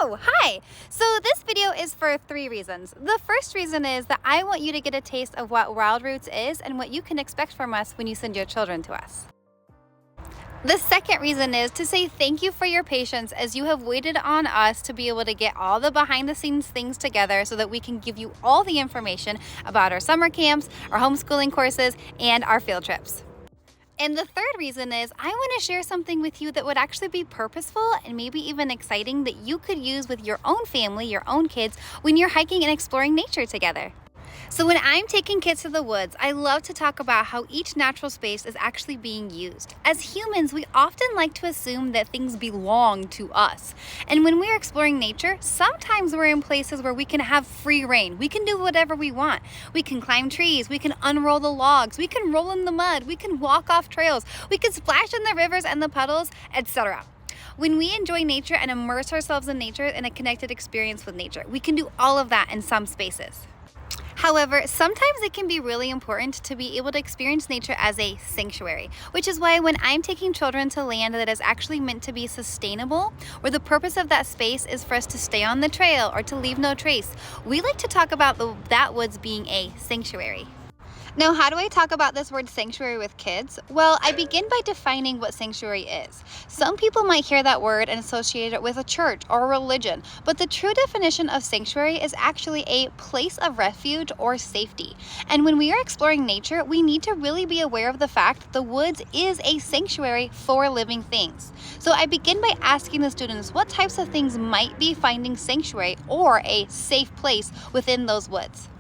Oh, hi! So this video is for 3 reasons. The first reason is that I want you to get a taste of what Wild Roots is and what you can expect from us when you send your children to us. The second reason is to say thank you for your patience as you have waited on us to be able to get all the behind the scenes things together so that we can give you all the information about our summer camps, our homeschooling courses, and our field trips. And the third reason is I want to share something with you that would actually be purposeful and maybe even exciting that you could use with your own family, your own kids, when you're hiking and exploring nature together. So when I'm taking kids to the woods, I love to talk about how each natural space is actually being used. As humans, we often like to assume that things belong to us. And when we're exploring nature, sometimes we're in places where we can have free reign. We can do whatever we want. We can climb trees, we can unroll the logs, we can roll in the mud, we can walk off trails, we can splash in the rivers and the puddles, etc. When we enjoy nature and immerse ourselves in nature in a connected experience with nature, we can do all of that in some spaces. However, sometimes it can be really important to be able to experience nature as a sanctuary, which is why when I'm taking children to land that is actually meant to be sustainable, where the purpose of that space is for us to stay on the trail or to leave no trace, we like to talk about that woods being a sanctuary. Now, how do I talk about this word sanctuary with kids? Well, I begin by defining what sanctuary is. Some people might hear that word and associate it with a church or a religion, but the true definition of sanctuary is actually a place of refuge or safety. And when we are exploring nature, we need to really be aware of the fact that the woods is a sanctuary for living things. So I begin by asking the students what types of things might be finding sanctuary or a safe place within those woods.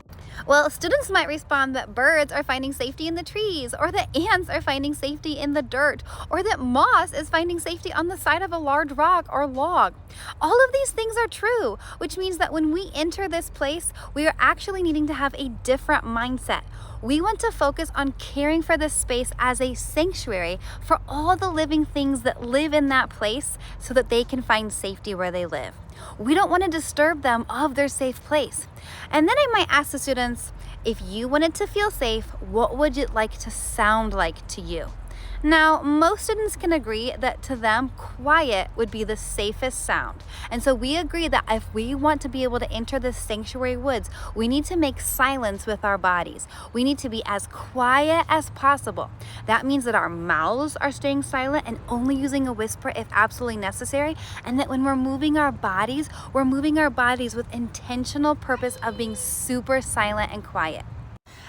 Well, students might respond that birds are finding safety in the trees, or that ants are finding safety in the dirt, or that moss is finding safety on the side of a large rock or log. All of these things are true, which means that when we enter this place, we are actually needing to have a different mindset. We want to focus on caring for this space as a sanctuary for all the living things that live in that place so that they can find safety where they live. We don't want to disturb them of their safe place. And then I might ask the students, if you wanted to feel safe, what would it like to sound like to you? Now, most students can agree that to them, quiet would be the safest sound. And so we agree that if we want to be able to enter the sanctuary woods, we need to make silence with our bodies. We need to be as quiet as possible. That means that our mouths are staying silent and only using a whisper if absolutely necessary. And that when we're moving our bodies with intentional purpose of being super silent and quiet.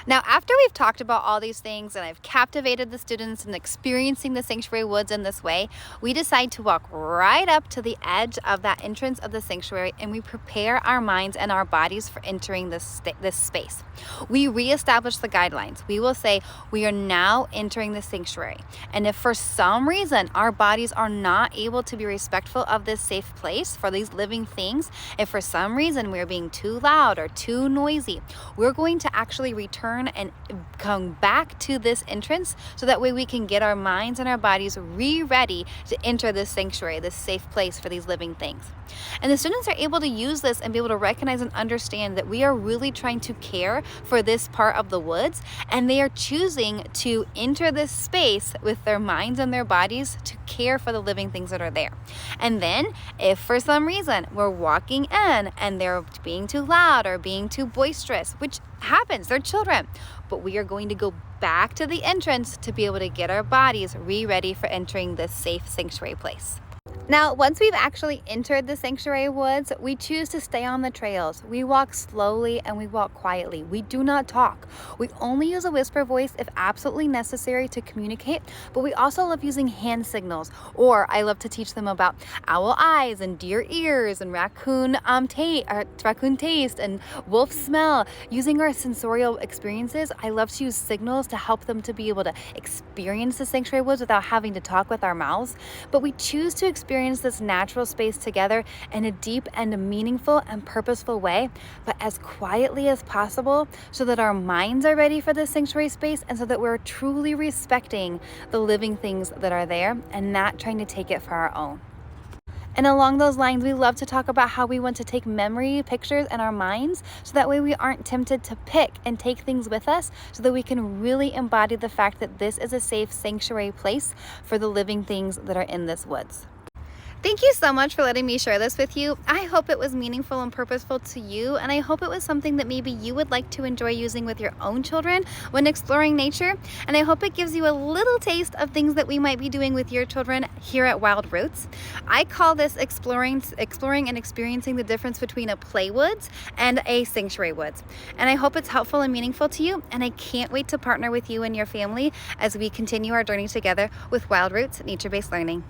Now, after we've talked about all these things and I've captivated the students in experiencing the sanctuary woods in this way, we decide to walk right up to the edge of that entrance of the sanctuary and we prepare our minds and our bodies for entering this space. We reestablish the guidelines. We will say we are now entering the sanctuary. And if for some reason our bodies are not able to be respectful of this safe place for these living things, if for some reason we're being too loud or too noisy, we're going to actually return and come back to this entrance so that way we can get our minds and our bodies ready to enter this sanctuary, this safe place for these living things. And the students are able to use this and be able to recognize and understand that we are really trying to care for this part of the woods, and they are choosing to enter this space with their minds and their bodies to care for the living things that are there. And then if for some reason we're walking in and they're being too loud or being too boisterous, which happens, they're children, but we are going to go back to the entrance to be able to get our bodies ready for entering this safe sanctuary place. Now, once we've actually entered the sanctuary woods, we choose to stay on the trails. We walk slowly and we walk quietly. We do not talk. We only use a whisper voice if absolutely necessary to communicate, but we also love using hand signals, or I love to teach them about owl eyes and deer ears and raccoon taste and wolf smell. Using our sensorial experiences, I love to use signals to help them to be able to experience the sanctuary woods without having to talk with our mouths, but we choose to experience this natural space together in a deep and meaningful and purposeful way, but as quietly as possible so that our minds are ready for this sanctuary space and so that we're truly respecting the living things that are there and not trying to take it for our own. And along those lines, we love to talk about how we want to take memory pictures in our minds so that way we aren't tempted to pick and take things with us so that we can really embody the fact that this is a safe sanctuary place for the living things that are in this woods. Thank you so much for letting me share this with you. I hope it was meaningful and purposeful to you, and I hope it was something that maybe you would like to enjoy using with your own children when exploring nature. And I hope it gives you a little taste of things that we might be doing with your children here at Wild Roots. I call this exploring and experiencing the difference between a play woods and a sanctuary woods. And I hope it's helpful and meaningful to you, and I can't wait to partner with you and your family as we continue our journey together with Wild Roots Nature-Based Learning.